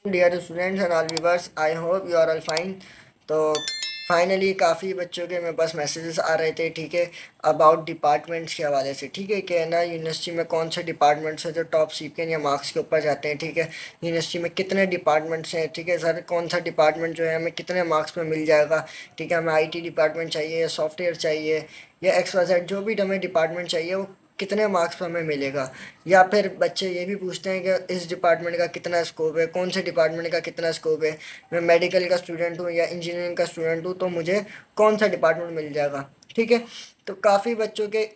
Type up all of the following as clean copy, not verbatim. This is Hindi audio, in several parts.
Dear students and all viewers, I hope you are all fine. तो फाइनली काफ़ी बच्चों के मेरे पास मैसेजेस आ रहे थे, ठीक है, अबाउट डिपार्टमेंट्स के हवाले से, ठीक है, कि ना यूनिवर्सिटी में कौन से डिपार्टमेंट्स हैं जो टॉप सीपीएन या मार्क्स के ऊपर जाते हैं, ठीक है, यूनिवर्सिटी में कितने डिपार्टमेंट्स हैं, ठीक है सर, कौन सा डिपार्टमेंट जो है हमें कितने मार्क्स में मिल जाएगा, ठीक है, हमें आईटी डिपार्टमेंट चाहिए या सॉफ्टवेयर चाहिए या एक्स वाई जेड जो भी हमें डिपार्टमेंट चाहिए वो कितने मार्क्स पर हमें मिलेगा। या फिर बच्चे ये भी पूछते हैं कि इस डिपार्टमेंट का कितना स्कोप है, कौन से डिपार्टमेंट का कितना स्कोप है, मैं मेडिकल का स्टूडेंट हूँ या इंजीनियरिंग का स्टूडेंट हूँ तो मुझे कौन सा डिपार्टमेंट मिल जाएगा, ठीक है। तो काफ़ी बच्चों के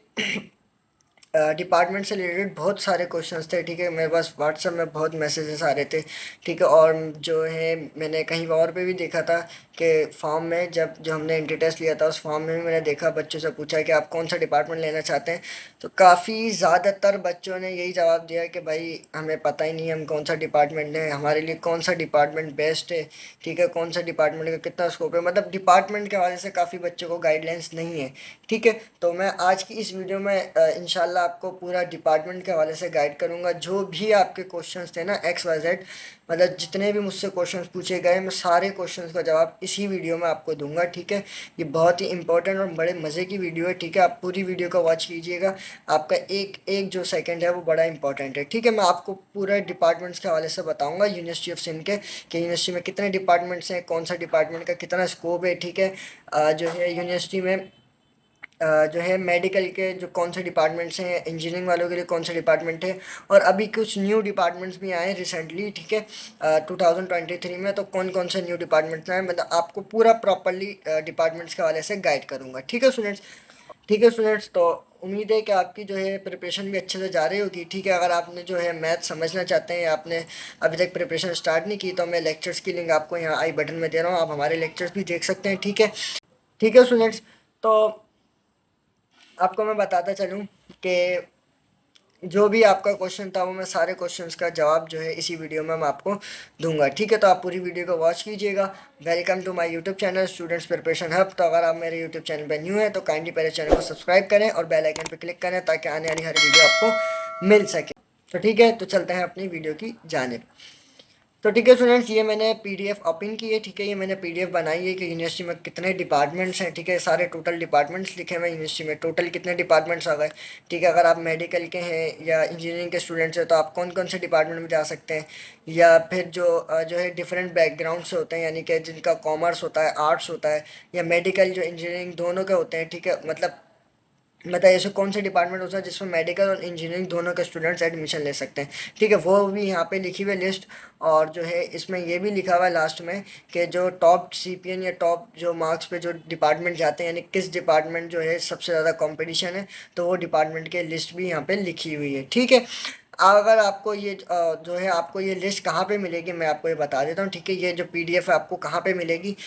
डिपार्टमेंट से रिलेटेड बहुत सारे क्वेश्चंस थे, ठीक है, मेरे पास व्हाट्सएप में बहुत मैसेजेस आ रहे थे, ठीक है, और जो है मैंने कहीं और पे भी देखा था कि फॉर्म में जब जो हमने एंट्री टेस्ट लिया था उस फॉर्म में भी मैंने देखा बच्चों से पूछा कि आप कौन सा डिपार्टमेंट लेना चाहते हैं, तो काफ़ी ज़्यादातर बच्चों ने यही जवाब दिया कि भाई हमें पता ही नहीं हम कौन सा डिपार्टमेंट लें, हमारे लिए कौन सा डिपार्टमेंट बेस्ट है, ठीक है, कौन सा डिपार्टमेंट का कितना स्कोप है, मतलब डिपार्टमेंट के हवाले से काफ़ी बच्चों को गाइडलाइंस नहीं है, ठीक है। तो मैं आज की इस वीडियो में इंशाल्लाह आपको पूरा डिपार्टमेंट के हवाले से गाइड करूंगा। जो भी आपके क्वेश्चंस थे ना एक्स वाई जेड, मतलब जितने भी मुझसे क्वेश्चंस पूछे गए मैं सारे क्वेश्चंस का जवाब इसी वीडियो में आपको दूंगा, ठीक है। ये बहुत ही इंपॉर्टेंट और बड़े मज़े की वीडियो है, ठीक है, आप पूरी वीडियो को वॉच कीजिएगा, आपका एक एक जो सेकंड है वो बड़ा इंपॉर्टेंट है, ठीक है। मैं आपको पूरे डिपार्टमेंट्स के हवाले से बताऊंगा यूनिवर्सिटी ऑफ सिंध के कि यूनिवर्सिटी में कितने डिपार्टमेंट्स हैं, कौन सा डिपार्टमेंट का कितना स्कोप है, ठीक है। जो है यूनिवर्सिटी में जो है मेडिकल के जो कौन से डिपार्टमेंट्स हैं, इंजीनियरिंग वालों के लिए कौन सा डिपार्टमेंट है, और अभी कुछ न्यू डिपार्टमेंट्स भी आए हैं रिसेंटली, ठीक है, 2023 में, तो कौन कौन से न्यू डिपार्टमेंट्स आए मतलब आपको पूरा प्रॉपरली डिपार्टमेंट्स के हवाले से गाइड करूँगा, ठीक है स्टूडेंट्स। ठीक है स्टूडेंट्स, तो उम्मीद है कि आपकी जो है प्रिपरेशन भी अच्छे से जा रही होगी, ठीक है। अगर आपने जो है मैथ समझना चाहते हैं या आपने अभी तक प्रिपरेशन स्टार्ट नहीं की तो मैं लेक्चर्स की लिंक आपको यहाँ आई बटन में दे रहा हूँ, आप हमारे लेक्चर्स भी देख सकते हैं, ठीक है। ठीक है स्टूडेंट्स, तो आपको मैं बताता चलूँ कि जो भी आपका क्वेश्चन था वो मैं सारे क्वेश्चंस का जवाब जो है इसी वीडियो में मैं आपको दूंगा, ठीक है। तो आप पूरी वीडियो को वॉच कीजिएगा। Welcome to my YouTube channel students preparation hub. तो अगर आप मेरे यूट्यूब चैनल पर न्यू हैं तो काइंडली पहले चैनल को सब्सक्राइब करें और बेल आइकन पर क्लिक करें ताकि आने वाली हर वीडियो आपको मिल सके। तो ठीक है, तो चलते हैं अपनी वीडियो की जानिब। तो ठीक है स्टूडेंट्स, ये मैंने पीडीएफ ओपन की है, ठीक है, ये मैंने पीडीएफ बनाई है कि यूनिवर्सिटी में कितने डिपार्टमेंट्स हैं, ठीक है, सारे टोटल डिपार्टमेंट्स लिखे हुए यूनिवर्सिटी में टोटल कितने डिपार्टमेंट्स आ गए, ठीक है। अगर आप मेडिकल के हैं या इंजीनियरिंग के स्टूडेंट्स हैं तो आप कौन कौन से डिपार्टमेंट में जा सकते हैं, या फिर जो है डिफरेंट बैकग्राउंड से होते हैं, यानी कि जिनका कॉमर्स होता है, आर्ट्स होता है, या मेडिकल जो इंजीनियरिंग दोनों के होते हैं, ठीक है, मतलब ऐसे कौन से डिपार्टमेंट होता है जिसमें मेडिकल और इंजीनियरिंग दोनों के स्टूडेंट्स एडमिशन ले सकते हैं, ठीक है, वो भी यहाँ पे लिखी हुई लिस्ट। और जो है इसमें ये भी लिखा हुआ है लास्ट में कि जो टॉप सीपीएन या टॉप जो मार्क्स पे जो डिपार्टमेंट जाते हैं, यानी किस डिपार्टमेंट जो है सबसे ज़्यादा कंपटीशन है, तो वो डिपार्टमेंट की लिस्ट भी यहाँ पे लिखी हुई है, ठीक है। अगर आपको ये जो है आपको ये लिस्ट कहाँ पे मिलेगी मैं आपको ये बता देता हूँ, ठीक है। ये जो पीडीएफ है आपको कहाँ पे मिलेगी,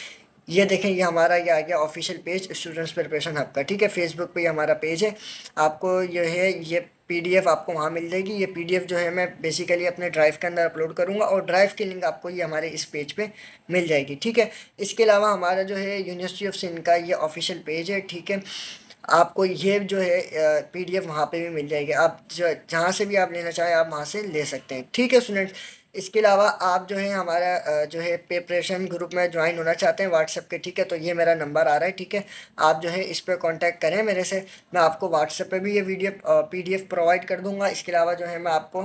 ये देखें, ये हमारा ये आ गया official page students preparation hub का, ठीक है, फेसबुक पे ये हमारा पेज है। आपको ये है ये पीडीएफ आपको वहाँ मिल जाएगी। ये पीडीएफ जो है मैं बेसिकली अपने ड्राइव के अंदर अपलोड करूँगा और ड्राइव की लिंक आपको ये हमारे इस पेज पे मिल जाएगी, ठीक है। इसके अलावा हमारा जो है यूनिवर्सिटी ऑफ सिंध का ये ऑफिशियल पेज है, ठीक है, आपको ये जो है पीडीएफ वहाँ पे भी मिल जाएगी। आप जहाँ से भी आप लेना चाहें आप वहाँ से ले सकते हैं, ठीक है स्टूडेंट्स। इसके अलावा आप जो है हमारा जो है प्रिपरेशन ग्रुप में ज्वाइन होना चाहते हैं व्हाट्सएप के, ठीक है, तो ये मेरा नंबर आ रहा है, ठीक है, आप जो है इस पर कांटेक्ट करें मेरे से। मैं आपको व्हाट्सएप पे भी ये वीडियो पीडीएफ प्रोवाइड कर दूंगा। इसके अलावा जो है मैं आपको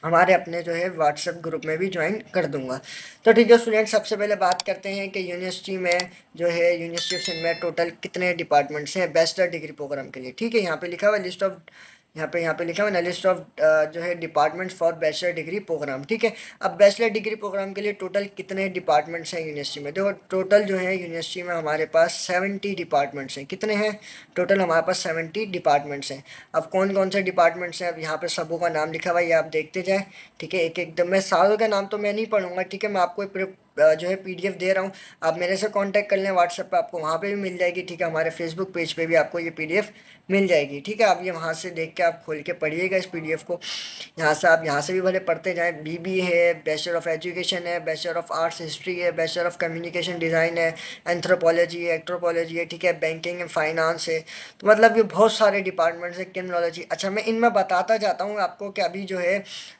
हमारे अपने जो है व्हाट्सएप ग्रुप में भी ज्वाइन कर दूंगा। तो ठीक है स्टूडेंट, सबसे पहले बात करते हैं कि यूनिवर्सिटी में जो है यूनिवर्सिटी ऑफ सिंध में टोटल कितने डिपार्टमेंट्स हैं बैचलर डिग्री प्रोग्राम के लिए, ठीक है। यहाँ पे लिखा हुआ लिस्ट ऑफ यहाँ पे लिखा हुआ ना लिस्ट ऑफ जो है departments for bachelor degree program, ठीक है। अब बैचलर डिग्री प्रोग्राम के लिए टोटल कितने डिपार्टमेंट्स हैं यूनिवर्सिटी में, देखो टोटल जो है यूनिवर्सिटी में हमारे पास 70 डिपार्टमेंट्स हैं। कितने हैं टोटल, हमारे पास 70 डिपार्टमेंट्स हैं। अब कौन कौन से डिपार्टमेंट्स हैं, अब यहाँ पे सबों का नाम लिखा हुआ है, ये आप देखते जाए, ठीक है, एक एकदम मैं सारों का नाम तो मैं नहीं पढ़ूंगा, ठीक है, मैं आपको जो है पीडीएफ दे रहा हूँ, आप मेरे से कांटेक्ट कर लें व्हाट्सएप पे, आपको वहाँ पे भी मिल जाएगी, ठीक है, हमारे फेसबुक पेज पे भी आपको ये पीडीएफ मिल जाएगी। ठीक है, आप ये वहाँ से देख के आप खोल के पढ़िएगा इस PDF को। यहाँ से आप यहाँ से भी भले पढ़ते जाएँ। BBA है, बैचलर ऑफ एजुकेशन है, बैचलर ऑफ आर्ट्स हिस्ट्री है, बैचलर ऑफ कम्युनिकेशन डिज़ाइन है, एंथ्रोपोलॉजी है, एंथ्रोपोलॉजी है, ठीक है, बैंकिंग एंड फाइनेंस है। तो मतलब ये बहुत सारे डिपार्टमेंट्स है, क्रिमिनोलॉजी। अच्छा, मैं इनमें बताता जाता हूँ आपको कि अभी जो है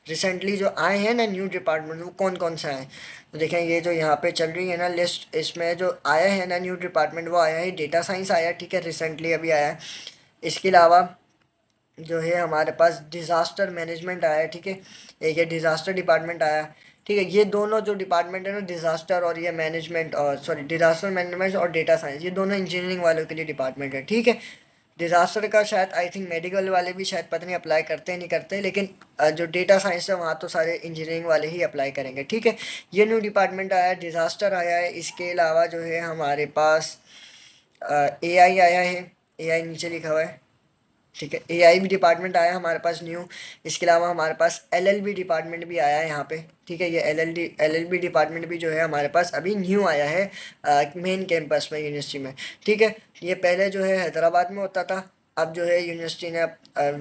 रिसेंटली जो आए हैं ना न्यू डिपार्टमेंट, वो कौन कौन से आए। तो देखें, ये जो यहाँ पे चल रही है ना लिस्ट, इसमें जो आया है ना न्यू डिपार्टमेंट, वो आया है डेटा साइंस आया, ठीक है, रिसेंटली अभी आया है। इसके अलावा जो है हमारे पास डिज़ास्टर मैनेजमेंट आया है, ठीक है, एक है डिज़ास्टर डिपार्टमेंट आया है। ठीक है, ये दोनों जो डिपार्टमेंट है ना, डिज़ास्टर और ये मैनेजमेंट, और सॉरी डिज़ास्टर मैनेजमेंट और डेटा साइंस, ये दोनों इंजीनियरिंग वालों के लिए डिपार्टमेंट है। ठीक है, डिज़ास्टर का शायद आई थिंक मेडिकल वाले भी शायद पता नहीं अप्लाई करते हैं नहीं करते, लेकिन जो डेटा साइंस है वहाँ तो सारे इंजीनियरिंग वाले ही अप्लाई करेंगे। ठीक है, ये न्यू डिपार्टमेंट आया है, डिज़ास्टर आया है। इसके अलावा जो है हमारे पास AI आया है, AI नीचे लिखा हुआ है। ठीक है, AI भी डिपार्टमेंट आया हमारे पास न्यू। इसके अलावा हमारे पास LLB डिपार्टमेंट भी आया है यहाँ पे। ठीक है, ये LLB डिपार्टमेंट भी जो है हमारे पास अभी न्यू आया है मेन कैंपस में यूनिवर्सिटी में। ठीक है, ये पहले जो है हैदराबाद में होता था, अब जो है यूनिवर्सिटी ने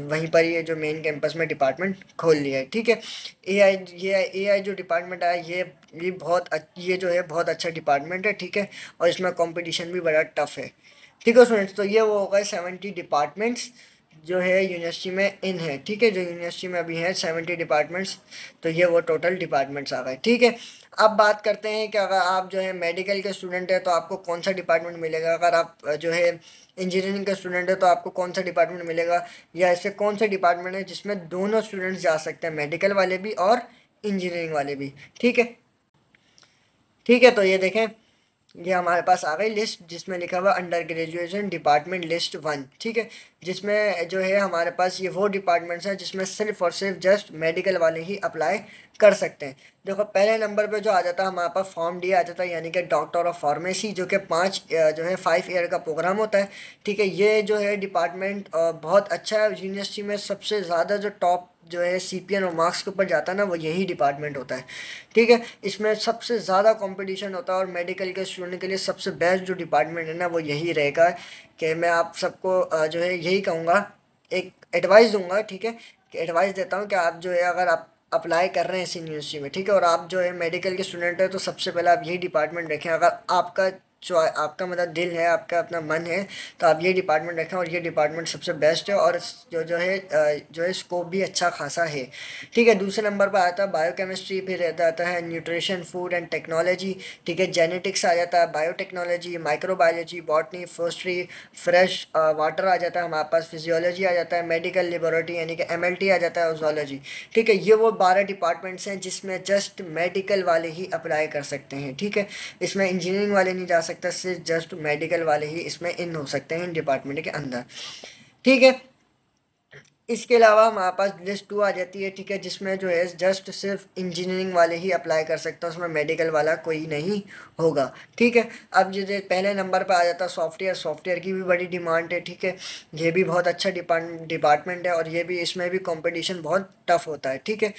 वहीं पर ये जो मेन कैंपस में डिपार्टमेंट खोल लिया है। ठीक है, AI जो डिपार्टमेंट आया, ये जो है बहुत अच्छा डिपार्टमेंट है। ठीक है, और इसमें कंपटीशन भी बड़ा टफ है। ठीक है स्टूडेंट्स, तो ये वो हो गए 70 डिपार्टमेंट्स जो है यूनिवर्सिटी में इन है। ठीक है, जो यूनिवर्सिटी में अभी है 70 डिपार्टमेंट्स, तो ये वो टोटल डिपार्टमेंट्स आ गए। ठीक है, अब बात करते हैं कि अगर आप जो है मेडिकल के स्टूडेंट है तो आपको कौन सा डिपार्टमेंट मिलेगा, अगर आप जो है इंजीनियरिंग के स्टूडेंट है तो आपको कौन सा डिपार्टमेंट मिलेगा, या ऐसे कौन सा डिपार्टमेंट है जिसमें दोनों स्टूडेंट्स जा सकते हैं, मेडिकल वाले भी और इंजीनियरिंग वाले भी। ठीक है, ठीक है, तो ये देखें, ये हमारे पास आ गई लिस्ट जिसमें लिखा हुआ अंडर ग्रेजुएशन डिपार्टमेंट लिस्ट 1। ठीक है, जिसमें जो है हमारे पास ये वो डिपार्टमेंट्स हैं जिसमें सिर्फ और सिर्फ जस्ट मेडिकल वाले ही अप्लाई कर सकते हैं। देखो, पहले नंबर पे जो आ जाता है हमारे पास फॉर्म डी आ जाता है, यानी कि डॉक्टर ऑफ फार्मेसी, जो कि 5 ईयर का प्रोग्राम होता है। ठीक है, ये जो है डिपार्टमेंट बहुत अच्छा है। यूनिवर्सिटी में सबसे ज़्यादा जो टॉप जो है CPN और मार्क्स के ऊपर जाता है ना, वो यही डिपार्टमेंट होता है। ठीक है, इसमें सबसे ज़्यादा कंपटीशन होता है, और मेडिकल के स्टूडेंट के लिए सबसे बेस्ट जो डिपार्टमेंट है ना, वो यही रहेगा। कि मैं आप सबको जो है यही कहूँगा, एक एडवाइस दूंगा। ठीक है, कि एडवाइस देता हूँ कि आप जो है अगर आप अप्लाई कर रहे हैं इस यूनिवर्सिटी में, ठीक है, और आप जो है मेडिकल के स्टूडेंट है, तो सबसे पहले आप यही डिपार्टमेंट रखें। अगर आपका मतलब दिल है, आपका अपना मन है, तो आप ये डिपार्टमेंट रखें, और ये डिपार्टमेंट सबसे बेस्ट है, और जो है स्कोप भी अच्छा खासा है। ठीक है, दूसरे नंबर पर आता है बायोकेमिस्ट्री, फिर आता है न्यूट्रिशन फूड एंड टेक्नोलॉजी। ठीक है, जेनेटिक्स आ जाता है, biotechnology, microbiology, botany, forestry, fresh water आ जाता है हमारे पास, फिजियोलॉजी आ जाता है, मेडिकल लेबोरेटरी यानी कि MLT आ जाता है, जोलॉजी। ठीक है, ये वो 12 डिपार्टमेंट्स हैं जिसमें जस्ट मेडिकल वाले ही अप्लाई कर सकते हैं। ठीक है, इसमें इंजीनियरिंग वाले नहीं जा सकते, सिर्फ जस्ट मेडिकल वाले ही इसमें इन हो सकते हैं इन डिपार्टमेंट के अंदर। ठीक है, इसके अलावा हमारे पास लिस्ट 2 आ जाती है। ठीक है, जिसमें जो है जस्ट सिर्फ इंजीनियरिंग वाले ही अप्लाई कर सकते हैं, उसमें मेडिकल वाला कोई नहीं होगा। ठीक है, अब जो पहले नंबर पर आ जाता है सॉफ्टवेयर की भी बड़ी डिमांड है। ठीक है, ये भी बहुत अच्छा डिपार्टमेंट है, और ये भी इसमें भी कंपटीशन बहुत टफ होता है। ठीक है,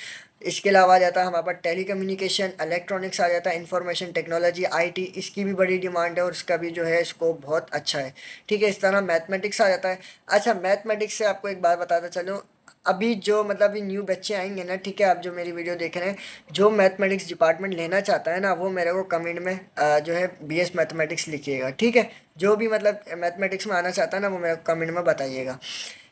इसके अलावा आ जाता है हमारे पास टेली कम्युनिकेशन, इलेक्ट्रॉनिक्स आ जाता है, इंफॉर्मेशन टेक्नोलॉजी, IT, इसकी भी बड़ी डिमांड है, और इसका भी जो है स्कोप बहुत अच्छा है। ठीक है, इस तरह मैथमेटिक्स आ जाता है। अच्छा, मैथमेटिक्स से आपको एक बात बताता चलूँ, अभी जो मतलब अभी न्यू बच्चे आएंगे ना, ठीक है, आप जो मेरी वीडियो देख रहे हैं, जो मैथमेटिक्स डिपार्टमेंट लेना चाहता है ना, वो मेरे को कमेंट में जो है BS मैथमेटिक्स लिखिएगा। ठीक है, जो भी मतलब मैथमेटिक्स में आना चाहता है ना, वो मेरे को कमेंट में बताइएगा।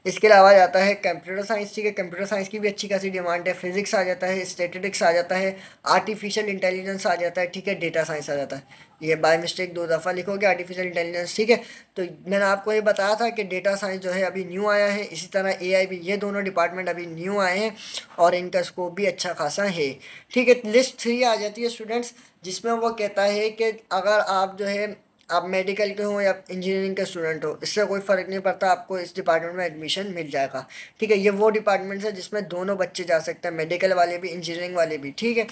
इसके अलावा जाता है कंप्यूटर साइंस। ठीक है, कंप्यूटर साइंस की भी अच्छी खासी डिमांड है। फिजिक्स आ जाता है, स्टैटिस्टिक्स आ जाता है, आर्टिफिशियल इंटेलिजेंस आ जाता है। ठीक है, डेटा साइंस आ जाता है। ये बाय मिस्टेक 2 दफ़ा लिखोगे आर्टिफिशियल इंटेलिजेंस। ठीक है, तो मैंने आपको ये बताया था कि डेटा साइंस जो है अभी न्यू आया है, इसी तरह AI भी, ये दोनों डिपार्टमेंट अभी न्यू आए हैं, और इनका स्कोप भी अच्छा खासा है। ठीक है, लिस्ट 3 आ जाती है स्टूडेंट्स, जिसमें वो कहता है कि अगर आप जो है आप मेडिकल के हो या इंजीनियरिंग के स्टूडेंट हो, इससे कोई फ़र्क नहीं पड़ता, आपको इस डिपार्टमेंट में एडमिशन मिल जाएगा। ठीक है, ये वो डिपार्टमेंट्स है जिसमें दोनों बच्चे जा सकते हैं, मेडिकल वाले भी इंजीनियरिंग वाले भी। ठीक है,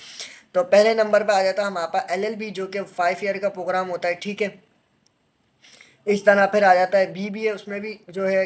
तो पहले नंबर पे आ जाता है हमारे पास LLB, जो कि 5 ईयर का प्रोग्राम होता है। ठीक है, इस तरह फिर आ जाता है BBA, उसमें भी जो है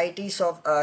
IT،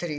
3،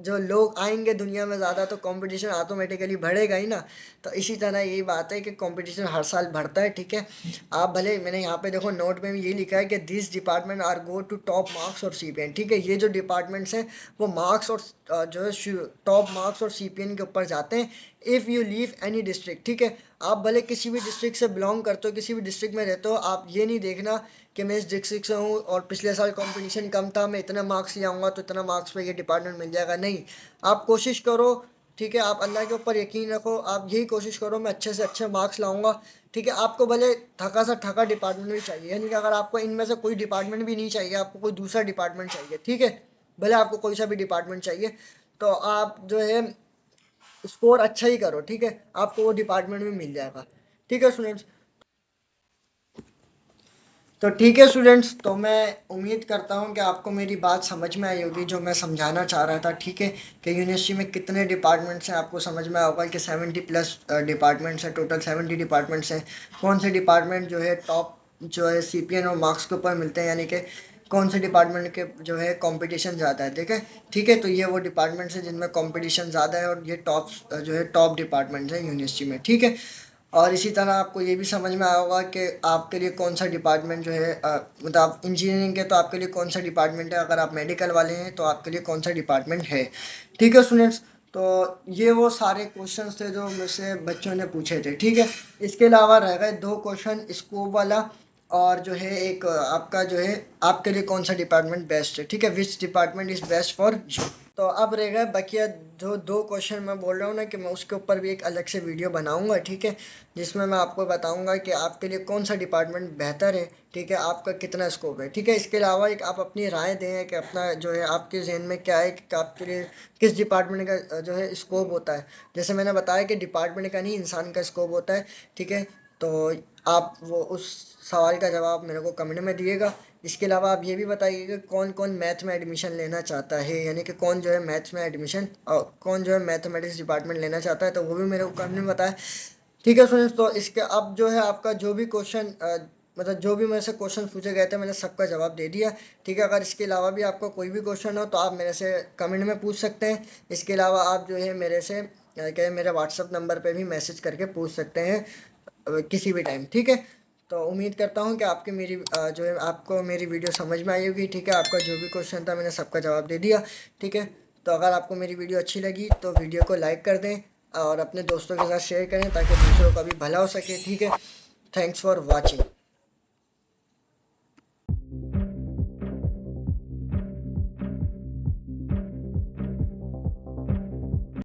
जो लोग आएंगे दुनिया में ज़्यादा तो कंपटीशन ऑटोमेटिकली बढ़ेगा ही ना। तो इसी तरह यही बात है कि कंपटीशन हर साल बढ़ता है, ठीक है। आप भले, मैंने यहाँ पे देखो नोट में भी ये लिखा है कि this department are go to top marks और सीपीएन, ठीक है। ये जो डिपार्टमेंट्स हैं वो मार्क्स और जो है टॉप मार्क्स और सीपीएन के ऊपर जाते हैं। If you leave any district, ठीक है, आप भले किसी भी डिस्ट्रिक्ट से बिलोंग करते हो, किसी भी डिस्ट्रिक्ट में रहते हो, आप ये नहीं देखना कि मैं इस डिस्ट्रिक्ट से हूँ और पिछले साल कंपटीशन कम था, मैं इतना मार्क्स ले आऊँगा तो इतना मार्क्स पे ये डिपार्टमेंट मिल जाएगा। नहीं, आप कोशिश करो, ठीक है, आप अल्लाह के ऊपर यकीन रखो, आप यही कोशिश करो मैं अच्छे से अच्छे मार्क्स लाऊंगा, ठीक है। आपको भले थका सा थका डिपार्टमेंट भी चाहिए, यानी कि अगर आपको इनमें से कोई डिपार्टमेंट भी नहीं चाहिए, आपको कोई दूसरा डिपार्टमेंट चाहिए, ठीक है, भले आपको कोई सा भी डिपार्टमेंट चाहिए, तो आप जो है स्कोर अच्छा ही करो, ठीक है, आपको वो डिपार्टमेंट भी मिल जाएगा, ठीक है स्टूडेंट्स। तो ठीक है स्टूडेंट्स, तो मैं उम्मीद करता हूँ कि आपको मेरी बात समझ में आई होगी, जो मैं समझाना चाह रहा था, ठीक है, कि यूनिवर्सिटी में कितने डिपार्टमेंट्स हैं, आपको समझ में आया होगा कि 70+ डिपार्टमेंट्स हैं, टोटल 70 डिपार्टमेंट्स हैं। कौन से डिपार्टमेंट जो है टॉप जो है सीपीएन और मार्क्स के ऊपर मिलते हैं, यानी कि कौन से डिपार्टमेंट के जो है कंपटीशन ज़्यादा है, ठीक है। ठीक है, तो ये वो डिपार्टमेंट्स हैं जिनमें कंपटीशन ज़्यादा है और ये टॉप जो है टॉप डिपार्टमेंट्स हैं यूनिवर्सिटी में, ठीक है। और इसी तरह आपको ये भी समझ में आया होगा कि आपके लिए कौन सा डिपार्टमेंट जो है मतलब आप इंजीनियरिंग के तो आपके लिए कौन सा डिपार्टमेंट है, अगर आप मेडिकल वाले हैं तो आपके लिए कौन सा डिपार्टमेंट है, ठीक है स्टूडेंट्स। तो ये वो सारे क्वेश्चंस थे जो मुझसे बच्चों ने पूछे थे, ठीक है। इसके अलावा रह गए 2 क्वेश्चन स्कोप वाला, और जो है एक आपका जो है आपके लिए कौन सा डिपार्टमेंट बेस्ट है, ठीक है, which department is best for you. तो अब रह गए बकिया जो 2 क्वेश्चन, मैं बोल रहा हूँ ना कि मैं उसके ऊपर भी एक अलग से वीडियो बनाऊंगा, ठीक है, जिसमें मैं आपको बताऊंगा कि आपके लिए कौन सा डिपार्टमेंट बेहतर है, ठीक है, आपका कितना स्कोप है, ठीक है। इसके अलावा एक आप अपनी राय दें कि अपना जो है आपके जहन में क्या है कि आपके लिए किस डिपार्टमेंट का जो है स्कोप होता है। जैसे मैंने बताया कि डिपार्टमेंट का नहीं, इंसान का स्कोप होता है, ठीक है। तो आप वो उस सवाल का जवाब मेरे को कमेंट में दिएगा। इसके अलावा आप ये भी बताइए कि कौन कौन मैथ में एडमिशन लेना चाहता है, यानी कि कौन जो है मैथ्स में एडमिशन और कौन जो है मैथमेटिक्स डिपार्टमेंट लेना चाहता है, तो वो भी मेरे को कमेंट में बताए, ठीक है स्टूडेंट्स। तो इसके अब जो है आपका जो भी क्वेश्चन मतलब जो भी मेरे से क्वेश्चन पूछे गए थे मैंने सबका जवाब दे दिया, ठीक है। अगर इसके अलावा भी आपका कोई भी क्वेश्चन हो तो आप मेरे से कमेंट में पूछ सकते हैं। इसके अलावा आप जो है मेरे से क्या मेरे व्हाट्सअप नंबर पे भी मैसेज करके पूछ सकते हैं किसी भी टाइम, ठीक है। तो उम्मीद करता हूँ कि आपकी मेरी जो है आपको मेरी वीडियो समझ में आई होगी, ठीक है। आपका जो भी क्वेश्चन था मैंने सबका जवाब दे दिया, ठीक है। तो अगर आपको मेरी वीडियो अच्छी लगी तो वीडियो को लाइक कर दें और अपने दोस्तों के साथ शेयर करें ताकि दूसरों का भी भला हो सके, ठीक है। Thanks for watching.